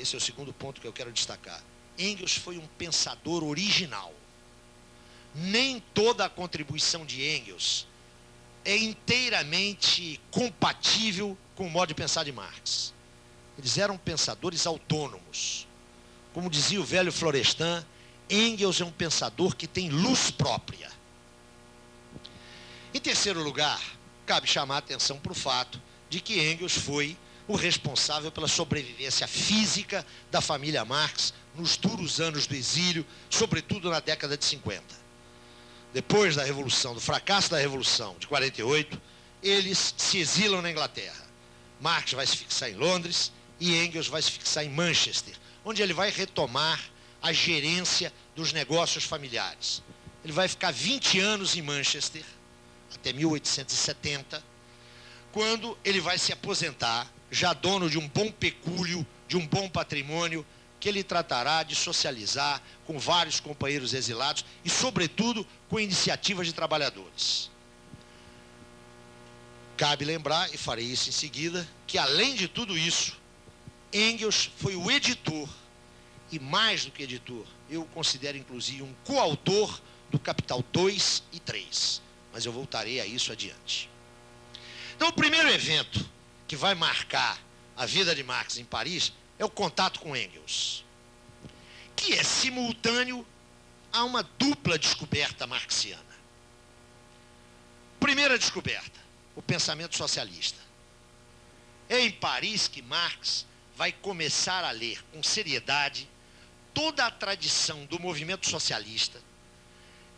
esse é o segundo ponto que eu quero destacar, Engels foi um pensador original. Nem toda a contribuição de Engels é inteiramente compatível com o modo de pensar de Marx. Eles eram pensadores autônomos. Como dizia o velho Florestan, Engels é um pensador que tem luz própria. Em terceiro lugar, cabe chamar a atenção para o fato de que Engels foi o responsável pela sobrevivência física da família Marx nos duros anos do exílio, sobretudo na década de 50. Depois da Revolução, do fracasso da Revolução de 48, eles se exilam na Inglaterra. Marx vai se fixar em Londres e Engels vai se fixar em Manchester, onde ele vai retomar a gerência dos negócios familiares. Ele vai ficar 20 anos em Manchester, até 1870, quando ele vai se aposentar, já dono de um bom pecúlio, de um bom patrimônio, que ele tratará de socializar com vários companheiros exilados e, sobretudo, com iniciativas de trabalhadores. Cabe lembrar, e farei isso em seguida, que, além de tudo isso, Engels foi o editor, e mais do que editor, eu o considero, inclusive, um coautor do Capital 2 e 3. Mas eu voltarei a isso adiante. Então, o primeiro evento que vai marcar a vida de Marx em Paris é o contato com Engels, que é simultâneo a uma dupla descoberta marxiana. Primeira descoberta, o pensamento socialista. É em Paris que Marx vai começar a ler com seriedade toda a tradição do movimento socialista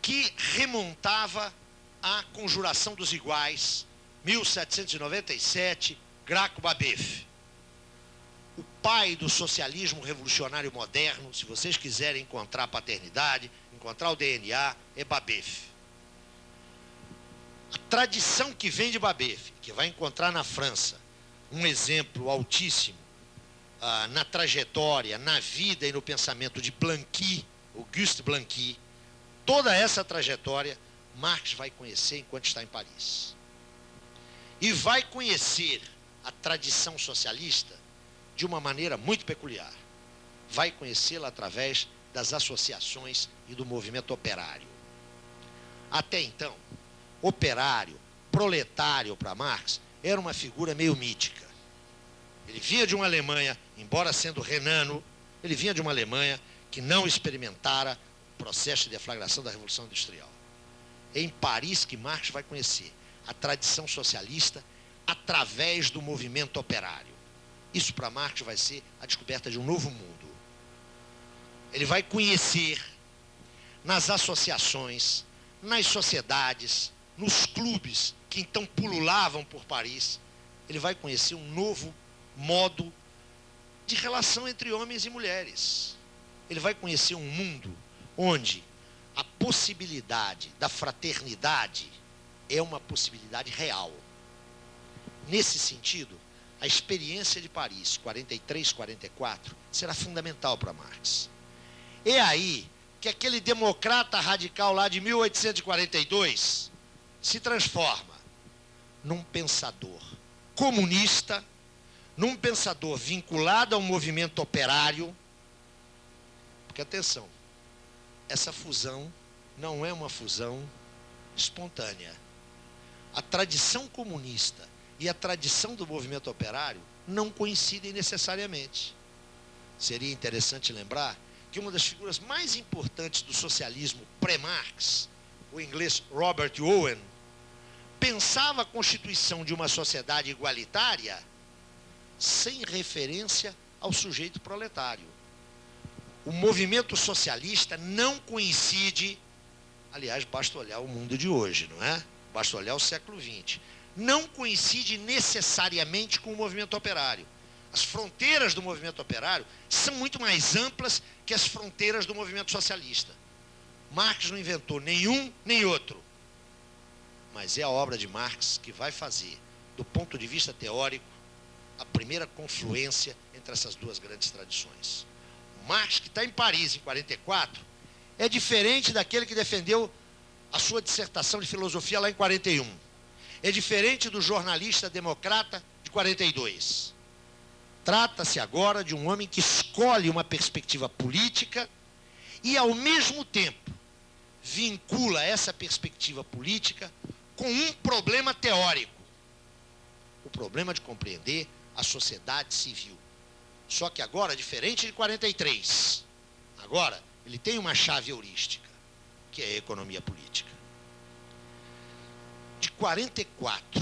que remontava à Conjuração dos Iguais, 1797, Graco-Babeuf. O pai do socialismo revolucionário moderno, se vocês quiserem encontrar a paternidade, encontrar o DNA, é Babeuf. A tradição que vem de Babeuf, que vai encontrar na França um exemplo altíssimo na trajetória, na vida e no pensamento de Blanqui, Auguste Blanqui, toda essa trajetória Marx vai conhecer enquanto está em Paris. E vai conhecer a tradição socialista de uma maneira muito peculiar. Vai conhecê-la através das associações e do movimento operário. Até então, operário, proletário para Marx, era uma figura meio mítica. Ele vinha de uma Alemanha, embora sendo renano, ele vinha de uma Alemanha que não experimentara o processo de deflagração da Revolução Industrial. É em Paris que Marx vai conhecer a tradição socialista através do movimento operário. Isso para Marx vai ser a descoberta de um novo mundo. Ele vai conhecer nas associações, nas sociedades, nos clubes que então pululavam por Paris, ele vai conhecer um novo modo de relação entre homens e mulheres. Ele vai conhecer um mundo onde a possibilidade da fraternidade é uma possibilidade real. Nesse sentido, a experiência de Paris, 43, 44, será fundamental para Marx. É aí que aquele democrata radical lá de 1842 se transforma num pensador comunista, num pensador vinculado ao movimento operário. Porque, atenção, essa fusão não é uma fusão espontânea. A tradição comunista e a tradição do movimento operário não coincidem necessariamente. Seria interessante lembrar que uma das figuras mais importantes do socialismo pré-Marx, o inglês Robert Owen, pensava a constituição de uma sociedade igualitária sem referência ao sujeito proletário. O movimento socialista não coincide, aliás, basta olhar o mundo de hoje, não é? Basta olhar o século XX. Não coincide necessariamente com o movimento operário. As fronteiras do movimento operário são muito mais amplas que as fronteiras do movimento socialista. Marx não inventou nenhum nem outro. Mas é a obra de Marx que vai fazer, do ponto de vista teórico, a primeira confluência entre essas duas grandes tradições. O Marx, que está em Paris em 44, é diferente daquele que defendeu a sua dissertação de filosofia lá em 41. É diferente do jornalista democrata de 42. Trata-se agora de um homem que escolhe uma perspectiva política e, ao mesmo tempo, vincula essa perspectiva política com um problema teórico: o problema de compreender a sociedade civil. Só que agora, diferente de 43, agora ele tem uma chave heurística, que é a economia política. De 44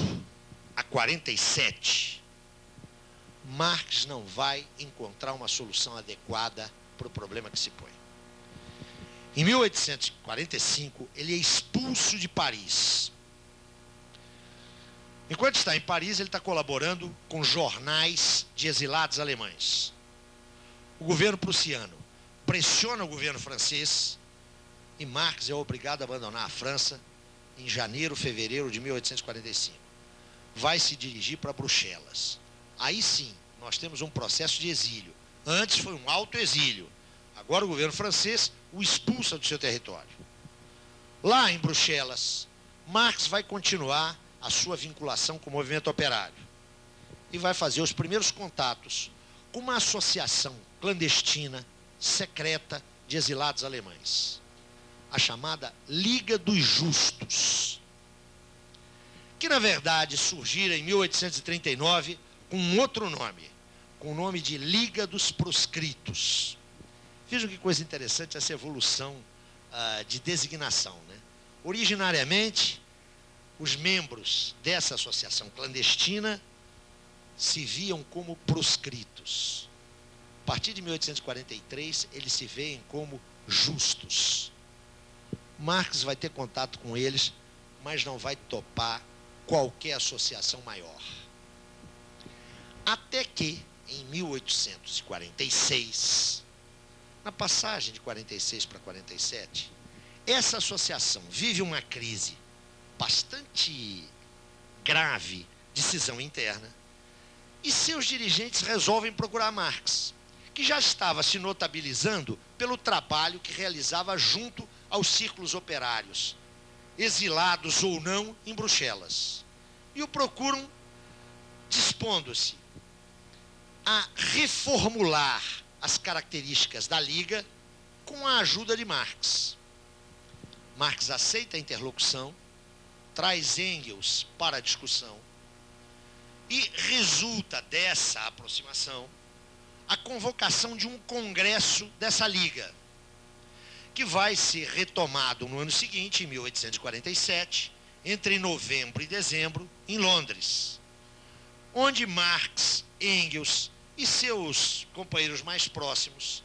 a 47, Marx não vai encontrar uma solução adequada para o problema que se põe. Em 1845, ele é expulso de Paris. Enquanto está em Paris, ele está colaborando com jornais de exilados alemães. O governo prussiano pressiona o governo francês e Marx é obrigado a abandonar a França em janeiro, fevereiro de 1845. Vai se dirigir para Bruxelas. Aí sim, nós temos um processo de exílio. Antes foi um autoexílio. Agora o governo francês o expulsa do seu território. Lá em Bruxelas, Marx vai continuar a sua vinculação com o movimento operário e vai fazer os primeiros contatos com uma associação clandestina, secreta, de exilados alemães, a chamada Liga dos Justos, que na verdade surgira em 1839 com um outro nome, com o nome de Liga dos Proscritos. Vejam que coisa interessante essa evolução de designação, né? Originariamente, os membros dessa associação clandestina se viam como proscritos. A partir de 1843, eles se veem como justos. Marx vai ter contato com eles, mas não vai topar qualquer associação maior. Até que, em 1846, na passagem de 46 para 47, essa associação vive uma crise bastante grave de cisão interna e seus dirigentes resolvem procurar Marx, que já estava se notabilizando pelo trabalho que realizava junto aos círculos operários, exilados ou não, em Bruxelas. E o procuram dispondo-se a reformular as características da Liga com a ajuda de Marx. Marx aceita a interlocução, traz Engels para a discussão e resulta dessa aproximação a convocação de um congresso dessa Liga, que vai ser retomado no ano seguinte, em 1847, entre novembro e dezembro, em Londres, onde Marx, Engels e seus companheiros mais próximos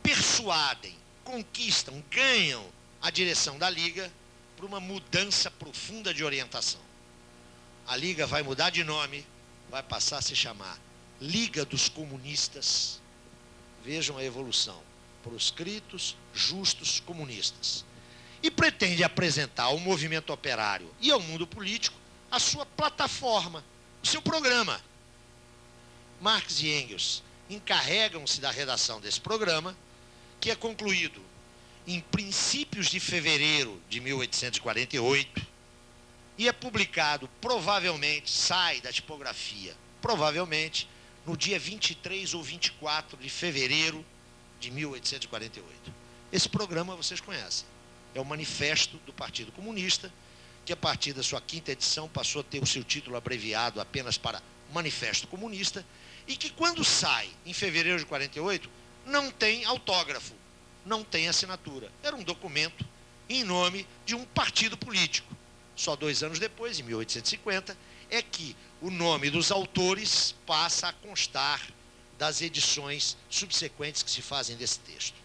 persuadem, conquistam, ganham a direção da Liga para uma mudança profunda de orientação. A Liga vai mudar de nome, vai passar a se chamar Liga dos Comunistas. Vejam a evolução: proscritos, justos, comunistas. E pretende apresentar ao movimento operário e ao mundo político a sua plataforma, o seu programa. Marx e Engels encarregam-se da redação desse programa, que é concluído em princípios de fevereiro de 1848 e é publicado, provavelmente, sai da tipografia, provavelmente, no dia 23 ou 24 de fevereiro de 1848. Esse programa vocês conhecem. É o Manifesto do Partido Comunista, que a partir da sua 5ª edição passou a ter o seu título abreviado apenas para Manifesto Comunista, e que quando sai, em fevereiro de 48, não tem autógrafo, não tem assinatura. Era um documento em nome de um partido político. Só 2 anos depois, em 1850, é que o nome dos autores passa a constar das edições subsequentes que se fazem desse texto.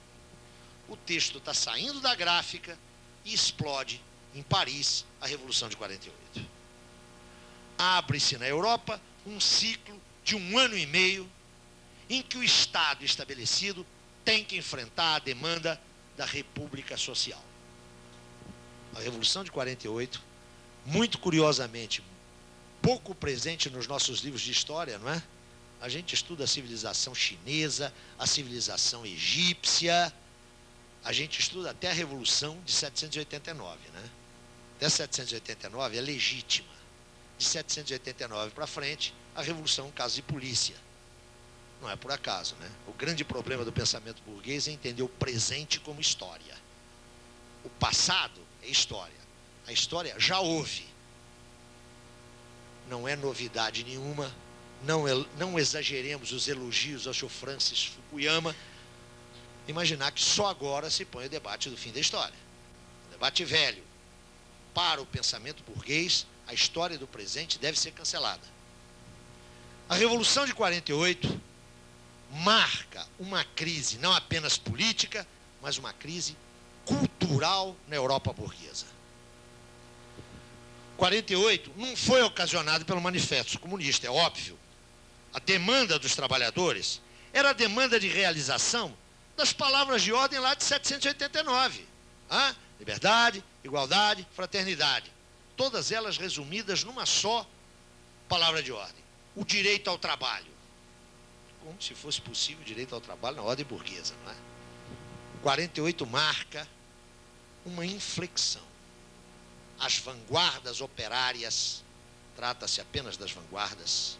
O texto está saindo da gráfica e explode em Paris a Revolução de 48. Abre-se na Europa um ciclo de 1 ano e meio em que o Estado estabelecido tem que enfrentar a demanda da República Social. A Revolução de 48, muito curiosamente, pouco presente nos nossos livros de história, não é? A gente estuda a civilização chinesa, a civilização egípcia, a gente estuda até a Revolução de 789, né? Até 789 é legítima. De 789 para frente, a Revolução é um caso de polícia. Não é por acaso, né? O grande problema do pensamento burguês é entender o presente como história. O passado é história. A história já houve. Não é novidade nenhuma. Não exageremos os elogios ao Sr. Francis Fukuyama. Imaginar que só agora se põe o debate do fim da história. O debate velho. Para o pensamento burguês, a história do presente deve ser cancelada. A Revolução de 48 marca uma crise não apenas política, mas uma crise cultural na Europa burguesa. 48 não foi ocasionado pelo Manifesto Comunista, é óbvio. A demanda dos trabalhadores era a demanda de realização das palavras de ordem lá de 789. Liberdade, igualdade, fraternidade. Todas elas resumidas numa só palavra de ordem. O direito ao trabalho. Como se fosse possível o direito ao trabalho na ordem burguesa, não é? 48 marca uma inflexão. As vanguardas operárias, trata-se apenas das vanguardas,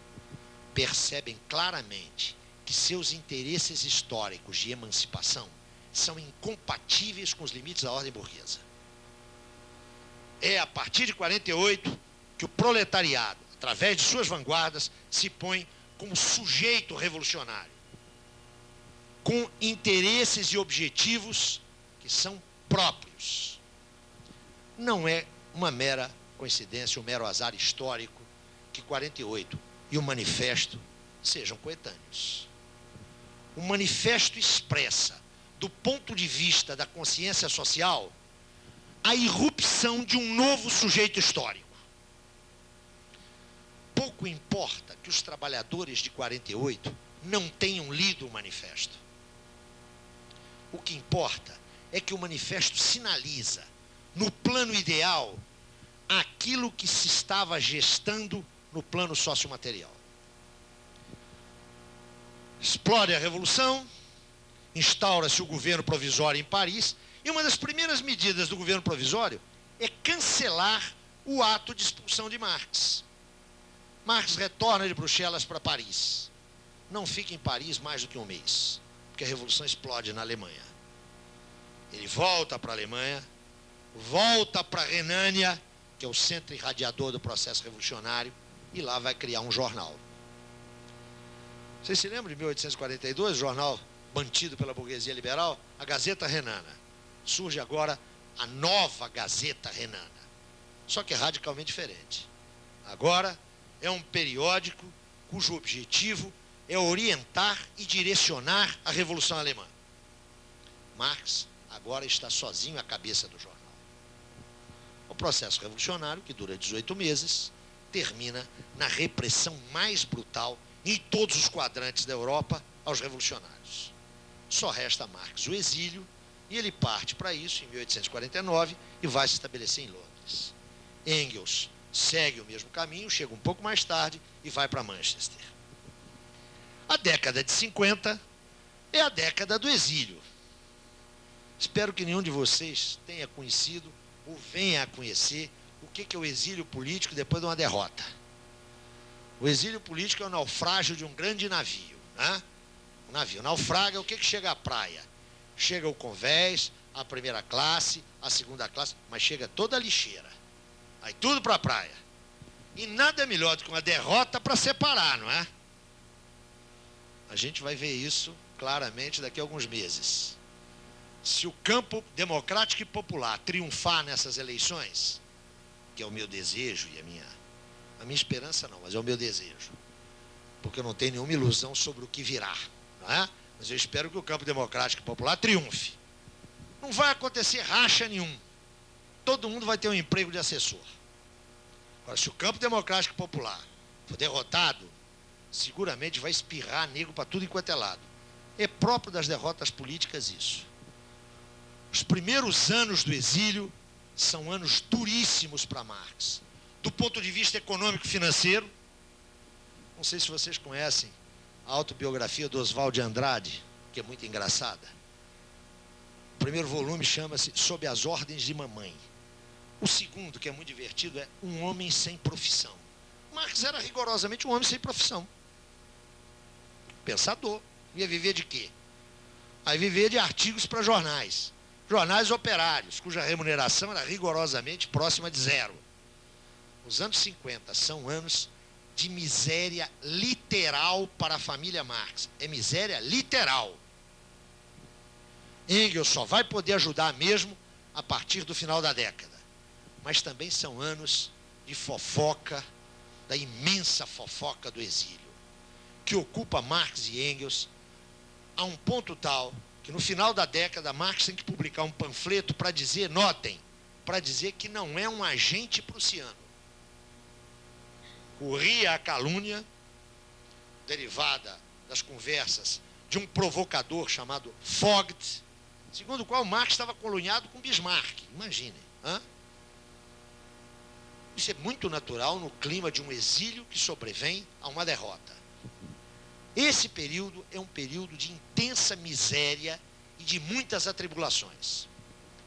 percebem claramente que seus interesses históricos de emancipação são incompatíveis com os limites da ordem burguesa. É a partir de 48 que o proletariado, através de suas vanguardas, se põe como sujeito revolucionário, com interesses e objetivos que são próprios. Não é uma mera coincidência, um mero azar histórico que 48 e o Manifesto sejam coetâneos. O Manifesto expressa, do ponto de vista da consciência social, a irrupção de um novo sujeito histórico. Pouco importa que os trabalhadores de 48 não tenham lido o Manifesto. O que importa é que o Manifesto sinaliza, no plano ideal, aquilo que se estava gestando no plano sociomaterial. Explode a Revolução, instaura-se o governo provisório em Paris, e uma das primeiras medidas do governo provisório é cancelar o ato de expulsão de Marx. Marx retorna de Bruxelas para Paris. Não fica em Paris mais do que um mês, porque a Revolução explode na Alemanha. Ele volta para a Alemanha, volta para a Renânia, que é o centro irradiador do processo revolucionário, e lá vai criar um jornal. Vocês se lembram de 1842, o jornal mantido pela burguesia liberal? A Gazeta Renana. Surge agora a nova Gazeta Renana, só que é radicalmente diferente. Agora é um periódico cujo objetivo é orientar e direcionar a Revolução Alemã. Marx agora está sozinho à cabeça do jornal. O processo revolucionário, que dura 18 meses, termina na repressão mais brutal em todos os quadrantes da Europa aos revolucionários. Só resta a Marx o exílio, e ele parte para isso em 1849 e vai se estabelecer em Londres. Engels segue o mesmo caminho, chega um pouco mais tarde e vai para Manchester. A década de 50 é a década do exílio. Espero que nenhum de vocês tenha conhecido ou venha a conhecer o que é o exílio político depois de uma derrota. O exílio político é o naufrágio de um grande navio, né? O navio naufraga, o que chega à praia? Chega o convés, a primeira classe, a segunda classe, mas chega toda a lixeira. Aí tudo para a praia. E nada é melhor do que uma derrota para separar, não é? A gente vai ver isso claramente daqui a alguns meses. Se o campo democrático e popular triunfar nessas eleições, que é o meu desejo e a minha esperança não, mas é o meu desejo, porque eu não tenho nenhuma ilusão sobre o que virá, não é? Mas eu espero que o campo democrático e popular triunfe. Não vai acontecer racha nenhum. Todo mundo vai ter um emprego de assessor. Agora, se o campo democrático e popular for derrotado, seguramente vai espirrar negro para tudo enquanto é lado. É próprio das derrotas políticas isso. Os primeiros anos do exílio são anos duríssimos para Marx. Do ponto de vista econômico e financeiro, não sei se vocês conhecem a autobiografia do Oswald de Andrade, que é muito engraçada. O primeiro volume chama-se Sob as Ordens de Mamãe. O segundo, que é muito divertido, é Um Homem Sem Profissão. Marx era rigorosamente um homem sem profissão. pensador. Ia viver de quê? Aí vivia de artigos para jornais. Jornais operários, cuja remuneração era rigorosamente próxima de zero. Os anos 50 são anos de miséria literal para a família Marx. É miséria literal. Engels só vai poder ajudar mesmo a partir do final da década. Mas também são anos de fofoca, da imensa fofoca do exílio, que ocupa Marx e Engels a um ponto tal que no final da década Marx tem que publicar um panfleto para dizer, notem, para dizer que não é um agente prussiano. Corria a calúnia, derivada das conversas de um provocador chamado Vogt, segundo o qual Marx estava colunhado com Bismarck. Imaginem. Isso é muito natural no clima de um exílio que sobrevém a uma derrota. Esse período é um período de intensa miséria e de muitas atribulações.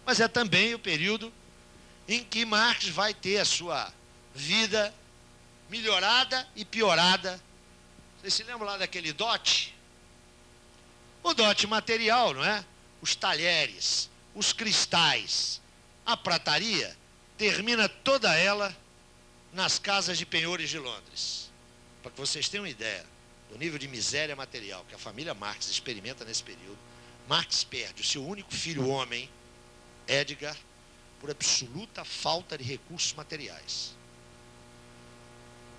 Mas é também o período em que Marx vai ter a sua vida melhorada e piorada. Vocês se lembram lá daquele dote? O dote material, não é? Os talheres, os cristais, a prataria, termina toda ela nas casas de penhores de Londres. Para que vocês tenham uma ideia do nível de miséria material que a família Marx experimenta nesse período, Marx perde o seu único filho homem, Edgar, por absoluta falta de recursos materiais.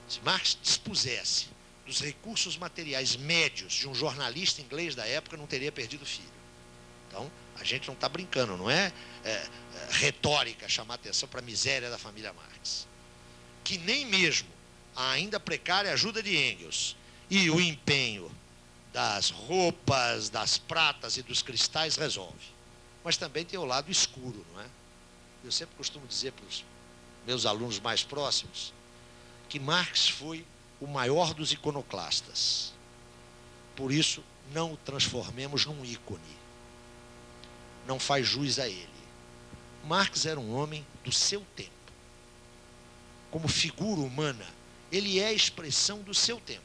Se Marx dispusesse dos recursos materiais médios de um jornalista inglês da época, não teria perdido o filho. Então, a gente não está brincando, não é retórica chamar atenção para a miséria da família Marx. Que nem mesmo a ainda precária ajuda de Engels e o empenho das roupas, das pratas e dos cristais resolve. Mas também tem o lado escuro, não é? Eu sempre costumo dizer para os meus alunos mais próximos que Marx foi o maior dos iconoclastas. Por isso, não o transformemos num ícone. Não faz jus a ele. Marx era um homem do seu tempo. Como figura humana, ele é a expressão do seu tempo.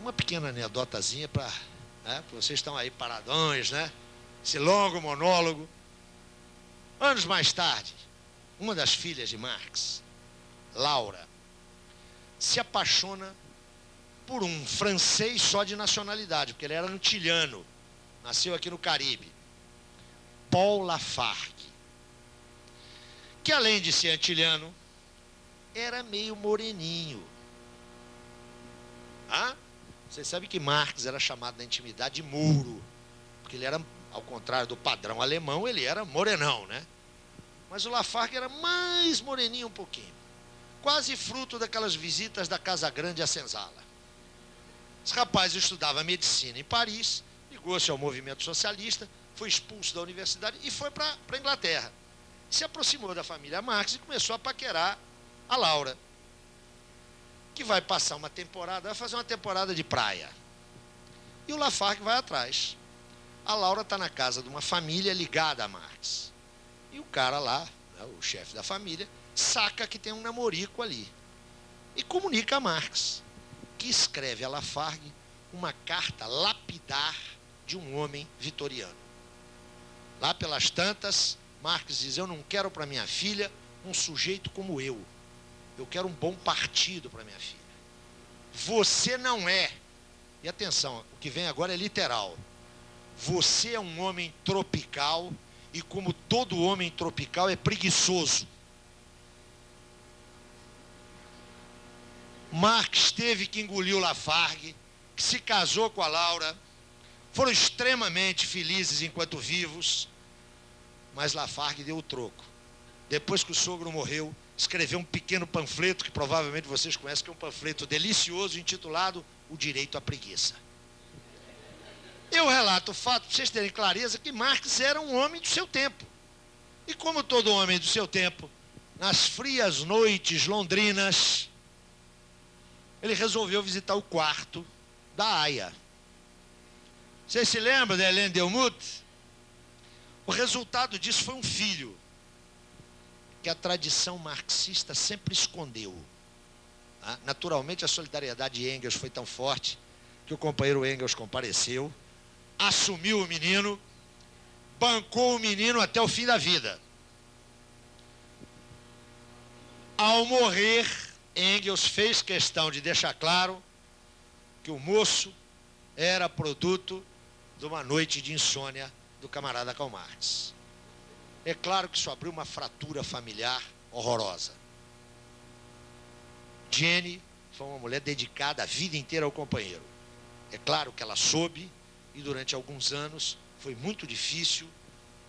Uma pequena anedotazinha para... vocês estão aí paradões, né? Esse longo monólogo. Anos mais tarde, uma das filhas de Marx, Laura, se apaixona por um francês só de nacionalidade, porque ele era antilhano, nasceu aqui no Caribe, Paul Lafargue, que além de ser antilhano, era meio moreninho. Vocês sabem que Marx era chamado na intimidade de Mouro, porque ele era, ao contrário do padrão alemão, ele era morenão, né? Mas o Lafargue era mais moreninho um pouquinho, quase fruto daquelas visitas da Casa Grande à Senzala. Esse rapaz estudava medicina em Paris, ligou-se ao movimento socialista, foi expulso da universidade e foi para a Inglaterra. Se aproximou da família Marx e começou a paquerar a Laura, que vai passar uma temporada, vai fazer uma temporada de praia. E o Lafargue vai atrás. A Laura está na casa de uma família ligada a Marx. E o cara lá, né, o chefe da família, saca que tem um namorico ali. E comunica a Marx, que escreve a Lafargue uma carta lapidar de um homem vitoriano. Lá pelas tantas, Marx diz, eu não quero para minha filha um sujeito como eu. Eu quero um bom partido para minha filha. Você não é, e atenção, o que vem agora é literal, você é um homem tropical e como todo homem tropical é preguiçoso. Marx teve que engolir o Lafargue, que se casou com a Laura, foram extremamente felizes enquanto vivos, mas Lafargue deu o troco. Depois que o sogro morreu, escreveu um pequeno panfleto, que provavelmente vocês conhecem, que é um panfleto delicioso, intitulado O Direito à Preguiça. Eu relato o fato, para vocês terem clareza, que Marx era um homem do seu tempo. E como todo homem do seu tempo, nas frias noites londrinas, ele resolveu visitar o quarto da Aya. Vocês se lembram da Hélène Delmout? O resultado disso foi um filho, que a tradição marxista sempre escondeu. Naturalmente, a solidariedade de Engels foi tão forte que o companheiro Engels compareceu, assumiu o menino, bancou o menino até o fim da vida. Ao morrer, Engels fez questão de deixar claro que o moço era produto de uma noite de insônia do camarada Karl Marx. É claro que isso abriu uma fratura familiar horrorosa. Jenny foi uma mulher dedicada a vida inteira ao companheiro. É claro que ela soube, e durante alguns anos foi muito difícil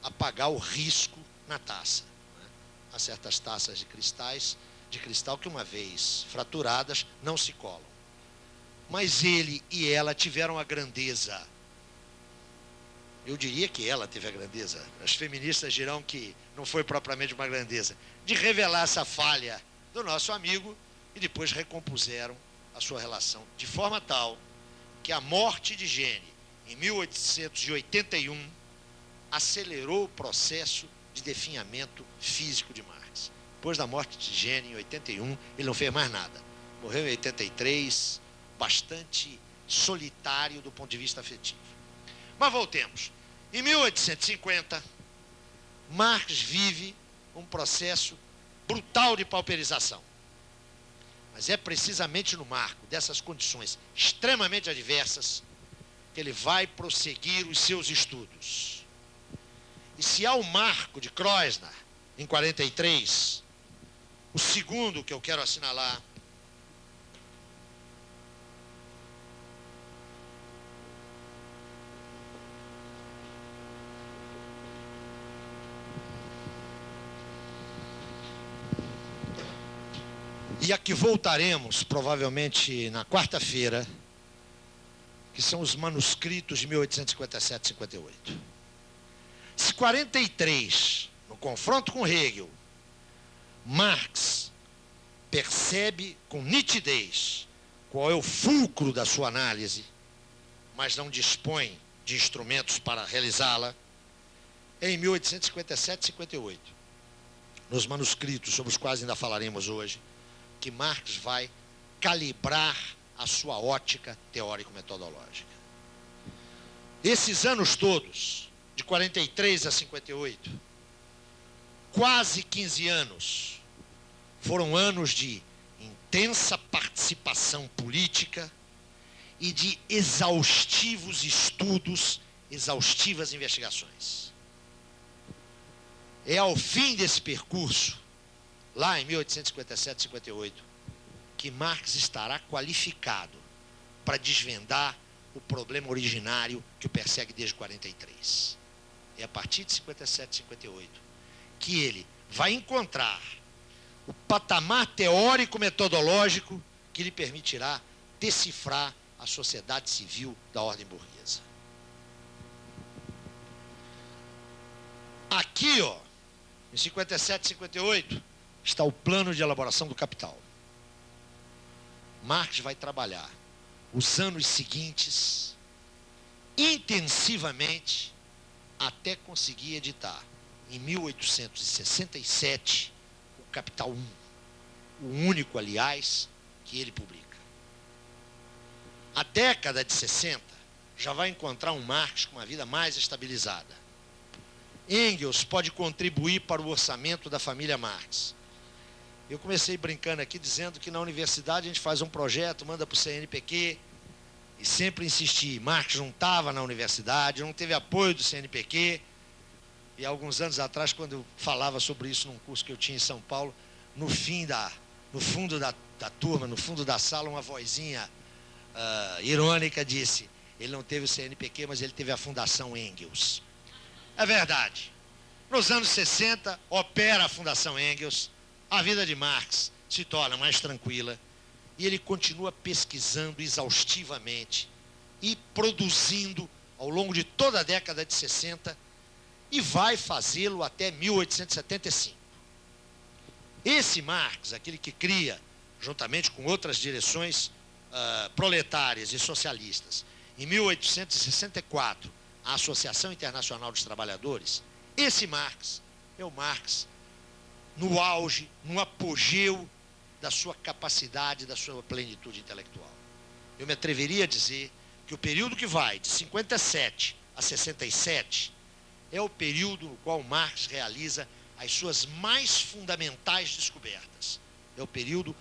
apagar o risco na taça. Há certas taças de cristal que, uma vez fraturadas, não se colam. Mas ele e ela tiveram a grandeza. Eu diria que ela teve a grandeza. As feministas dirão que não foi propriamente uma grandeza. De revelar essa falha do nosso amigo e depois recompuseram a sua relação. De forma tal que a morte de Jenny, em 1881, acelerou o processo de definhamento físico de Marx. Depois da morte de Jenny, em 81, ele não fez mais nada. Morreu em 83, bastante solitário do ponto de vista afetivo. Mas voltemos. Em 1850, Marx vive um processo brutal de pauperização. Mas é precisamente no marco dessas condições extremamente adversas que ele vai prosseguir os seus estudos. E se há o marco de Kroesner, em 43, o segundo que eu quero assinalar e a que voltaremos provavelmente na quarta-feira, que são os manuscritos de 1857 e 58. Se 43, no confronto com Hegel, Marx percebe com nitidez qual é o fulcro da sua análise, mas não dispõe de instrumentos para realizá-la, é em 1857 e 58, nos manuscritos sobre os quais ainda falaremos hoje, que Marx vai calibrar a sua ótica teórico-metodológica. Esses anos todos, de 43 a 58, quase 15 anos, foram anos de intensa participação política e de exaustivos estudos, exaustivas investigações. É ao fim desse percurso, lá em 1857 e 58, que Marx estará qualificado para desvendar o problema originário que o persegue desde 43. É a partir de 57 e 58 que ele vai encontrar o patamar teórico-metodológico que lhe permitirá decifrar a sociedade civil da ordem burguesa. Aqui, ó, em 57 e 58, está o plano de elaboração do Capital. Marx vai trabalhar os anos seguintes intensivamente até conseguir editar, em 1867, o Capital I, o único, aliás, que ele publica. A década de 60 já vai encontrar um Marx com uma vida mais estabilizada. Engels pode contribuir para o orçamento da família Marx. Eu comecei brincando aqui dizendo que na universidade a gente faz um projeto, manda para o CNPq, e sempre insisti, Marx não estava na universidade, não teve apoio do CNPq, e alguns anos atrás, quando eu falava sobre isso num curso que eu tinha em São Paulo, no fundo da turma, no fundo da sala, uma vozinha irônica disse, ele não teve o CNPq, mas ele teve a Fundação Engels. É verdade. Nos anos 60, opera a Fundação Engels, a vida de Marx se torna mais tranquila e ele continua pesquisando exaustivamente e produzindo ao longo de toda a década de 60 e vai fazê-lo até 1875. Esse Marx, aquele que cria, juntamente com outras direções proletárias e socialistas, em 1864, a Associação Internacional dos Trabalhadores, esse Marx é o Marx no auge, no apogeu da sua capacidade, da sua plenitude intelectual. Eu me atreveria a dizer que o período que vai de 57 a 67 é o período no qual Marx realiza as suas mais fundamentais descobertas. É o período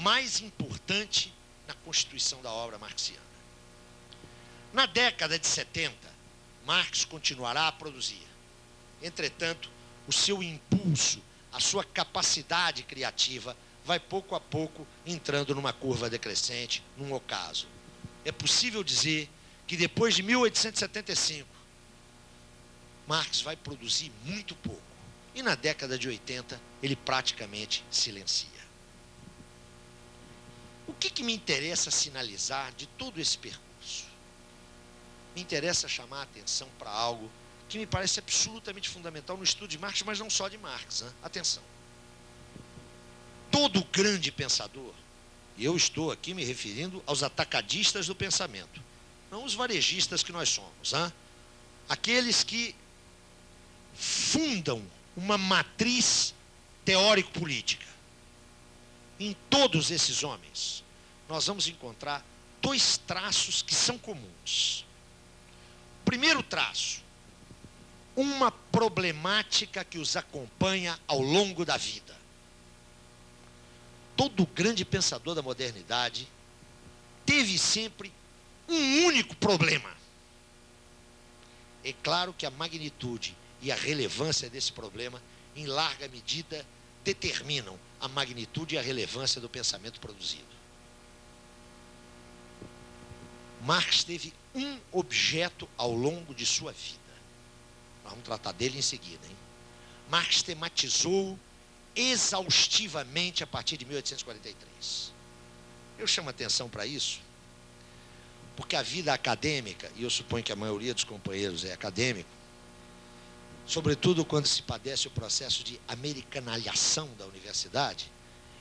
mais importante na constituição da obra marxiana. Na década de 70, Marx continuará a produzir. Entretanto, o seu impulso, a sua capacidade criativa vai pouco a pouco entrando numa curva decrescente, num ocaso. É possível dizer que depois de 1875, Marx vai produzir muito pouco. E na década de 80, ele praticamente silencia. O que me interessa sinalizar de todo esse percurso? Me interessa chamar a atenção para algo que me parece absolutamente fundamental no estudo de Marx, mas não só de Marx. Hein? Atenção. Todo grande pensador, e eu estou aqui me referindo aos atacadistas do pensamento, não os varejistas que nós somos, hein? Aqueles que fundam uma matriz teórico-política. Em todos esses homens, nós vamos encontrar dois traços que são comuns. O primeiro traço, uma problemática que os acompanha ao longo da vida. Todo grande pensador da modernidade teve sempre um único problema. É claro que a magnitude e a relevância desse problema, em larga medida, determinam a magnitude e a relevância do pensamento produzido. Marx teve um objeto ao longo de sua vida. Nós vamos tratar dele em seguida, hein? Marx tematizou exaustivamente a partir de 1843. Eu chamo atenção para isso, porque a vida acadêmica, e eu suponho que a maioria dos companheiros é acadêmico, sobretudo quando se padece o processo de americanalização da universidade,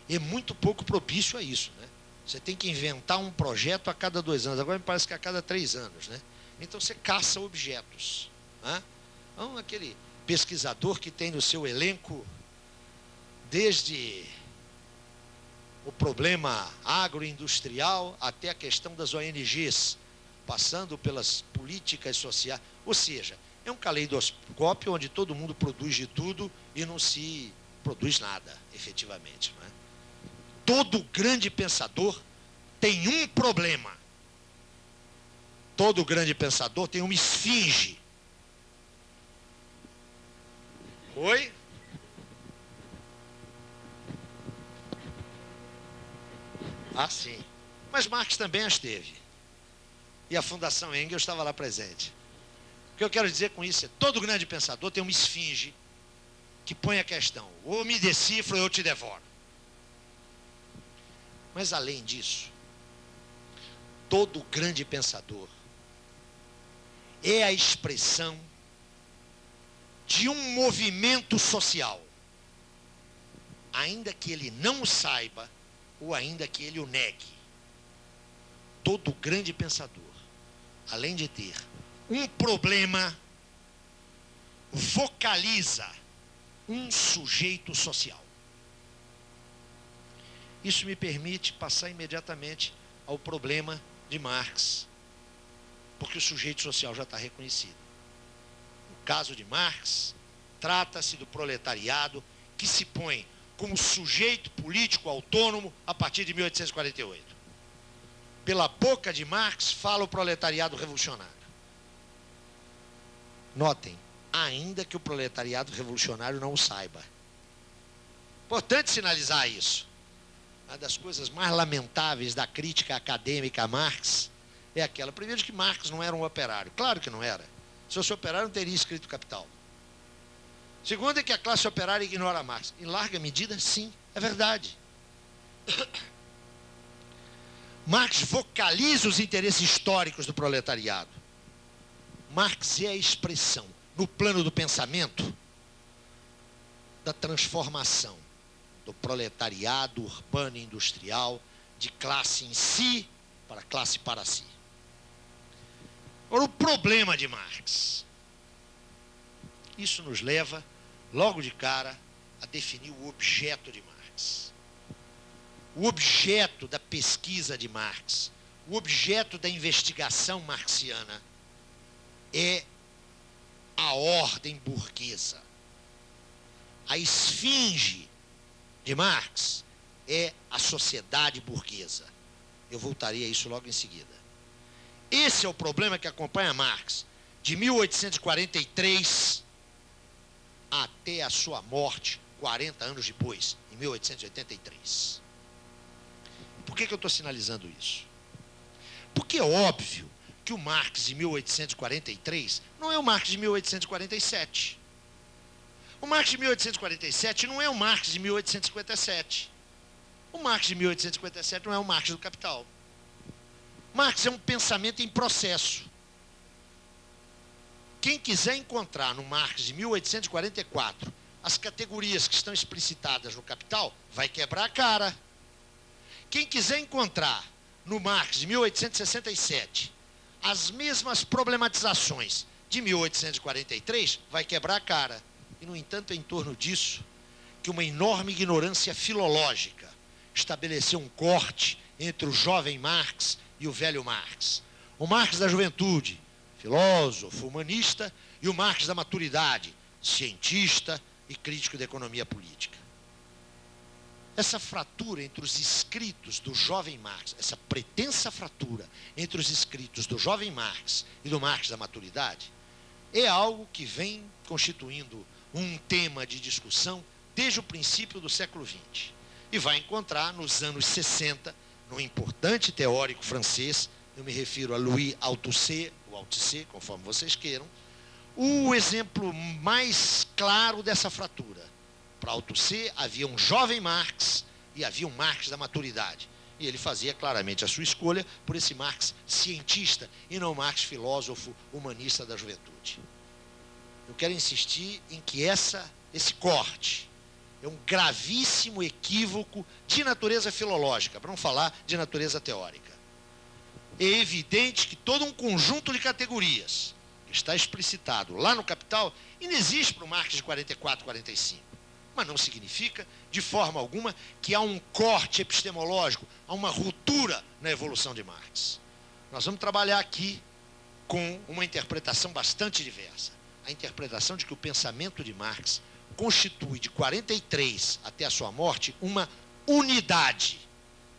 é muito pouco propício a isso, né? Você tem que inventar um projeto a cada 2 anos, agora me parece que a cada 3 anos, né? Então você caça objetos, né? Então, aquele pesquisador que tem no seu elenco desde o problema agroindustrial até a questão das ONGs, passando pelas políticas sociais, ou seja, é um caleidoscópio onde todo mundo produz de tudo e não se produz nada, efetivamente. Não é? Todo grande pensador tem um problema. Todo grande pensador tem uma esfinge. Oi? Ah, sim. Mas Marx também as teve. E a Fundação Engels estava lá presente. O que eu quero dizer com isso é, todo grande pensador tem uma esfinge que põe a questão, ou me decifro ou eu te devoro. Mas além disso, todo grande pensador é a expressão de um movimento social, ainda que ele não o saiba ou ainda que ele o negue. Todo grande pensador, além de ter um problema, vocaliza um sujeito social. Isso me permite passar imediatamente ao problema de Marx, porque o sujeito social já está reconhecido. No caso de Marx, trata-se do proletariado que se põe como sujeito político autônomo a partir de 1848. Pela boca de Marx fala o proletariado revolucionário. Notem, ainda que o proletariado revolucionário não o saiba. Importante sinalizar isso. Uma das coisas mais lamentáveis da crítica acadêmica a Marx é aquela, primeiro, que Marx não era um operário. Claro que não era. Se fosse operário, não teria escrito Capital. Segundo, é que a classe operária ignora Marx. Em larga medida, sim, é verdade. Marx vocaliza os interesses históricos do proletariado. Marx é a expressão, no plano do pensamento, da transformação do proletariado urbano e industrial de classe em si para classe para si. Agora, o problema de Marx. Isso nos leva, logo de cara, a definir o objeto de Marx. o objeto da pesquisa de Marx, o objeto da investigação marxiana é a ordem burguesa. A esfinge de Marx é a sociedade burguesa. Eu voltarei a isso logo em seguida. Esse é o problema que acompanha Marx, de 1843 até a sua morte, 40 anos depois, em 1883. Por que eu estou sinalizando isso? Porque é óbvio que o Marx de 1843 não é o Marx de 1847. O Marx de 1847 não é o Marx de 1857. O Marx de 1857 não é o Marx do Capital. Marx é um pensamento em processo. Quem quiser encontrar no Marx de 1844 as categorias que estão explicitadas no Capital, vai quebrar a cara. Quem quiser encontrar no Marx de 1867 as mesmas problematizações de 1843, vai quebrar a cara. E, no entanto, é em torno disso que uma enorme ignorância filológica estabeleceu um corte entre o jovem Marx e o velho Marx. O Marx da juventude, filósofo, humanista, e o Marx da maturidade, cientista e crítico da economia política. Essa fratura entre os escritos do jovem Marx, essa pretensa fratura entre os escritos do jovem Marx e do Marx da maturidade, é algo que vem constituindo um tema de discussão desde o princípio do século XX. E vai encontrar nos anos 60, num importante teórico francês, eu me refiro a Louis Althusser, ou Althusser, conforme vocês queiram, o exemplo mais claro dessa fratura. Para Althusser havia um jovem Marx e havia um Marx da maturidade. E ele fazia claramente a sua escolha por esse Marx cientista e não Marx filósofo humanista da juventude. Eu quero insistir em que esse corte é um gravíssimo equívoco de natureza filológica, para não falar de natureza teórica. É evidente que todo um conjunto de categorias que está explicitado lá no Capital inexiste para o Marx de 44, 45. Mas não significa, de forma alguma, que há um corte epistemológico, há uma ruptura na evolução de Marx. Nós vamos trabalhar aqui com uma interpretação bastante diversa. A interpretação de que o pensamento de Marx constitui, de 43 até a sua morte, uma unidade.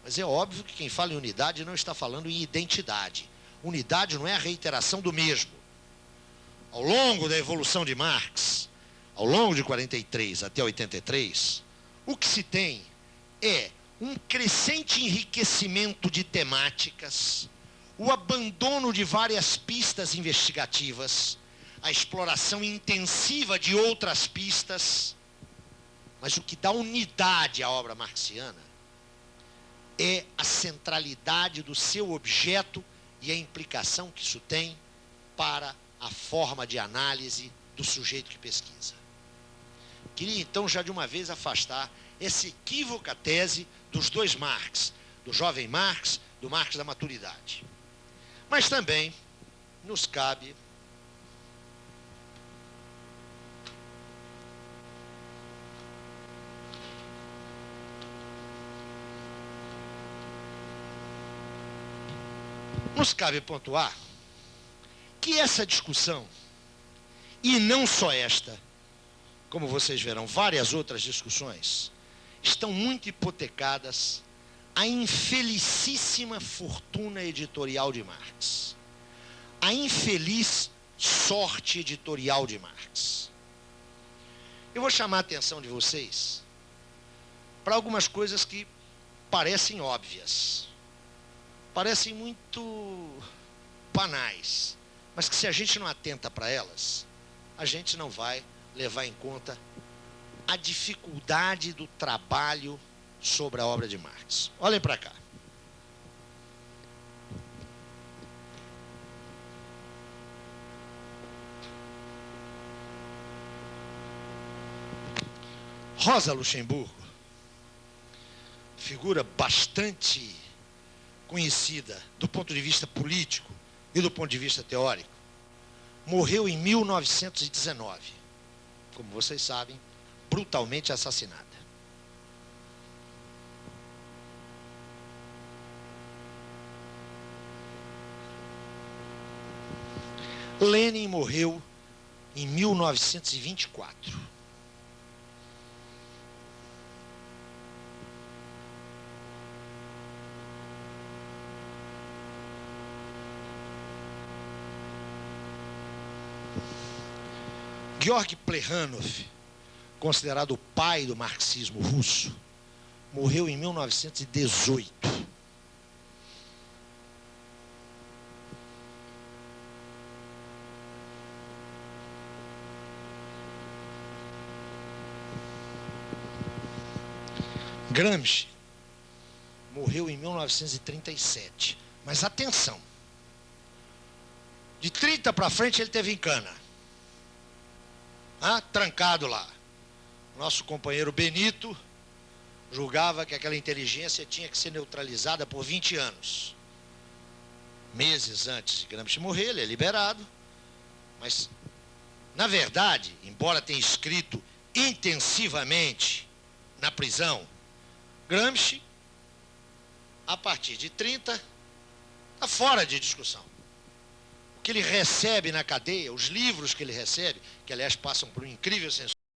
Mas é óbvio que quem fala em unidade não está falando em identidade. Unidade não é a reiteração do mesmo. Ao longo da evolução de Marx, ao longo de 43 até 83, o que se tem é um crescente enriquecimento de temáticas, o abandono de várias pistas investigativas, a exploração intensiva de outras pistas, mas o que dá unidade à obra marxiana é a centralidade do seu objeto e a implicação que isso tem para a forma de análise do sujeito que pesquisa. Queria, então, já de uma vez afastar essa equívoca tese dos dois Marx, do jovem Marx, do Marx da maturidade. Mas também nos cabe pontuar que essa discussão, e não só esta, como vocês verão, várias outras discussões, estão muito hipotecadas à infelicíssima fortuna editorial de Marx, a infeliz sorte editorial de Marx. Eu vou chamar a atenção de vocês para algumas coisas que parecem óbvias, parecem muito banais, mas que, se a gente não atenta para elas, a gente não vai levar em conta a dificuldade do trabalho sobre a obra de Marx. Olhem para cá. Rosa Luxemburgo, figura bastante conhecida do ponto de vista político e do ponto de vista teórico, morreu em 1919, como vocês sabem, brutalmente assassinada. Lenin morreu em 1924. Georg Plekhanov, considerado o pai do marxismo russo, morreu em 1918. Gramsci morreu em 1937. Mas atenção, de 30 para frente ele teve em cana. Trancado lá. Nosso companheiro Benito julgava que aquela inteligência tinha que ser neutralizada por 20 anos. Meses antes de Gramsci morrer, ele é liberado. Mas, na verdade, embora tenha escrito intensivamente na prisão, Gramsci, a partir de 30, está fora de discussão. O que ele recebe na cadeia, os livros que ele recebe, que aliás passam por um incrível censura,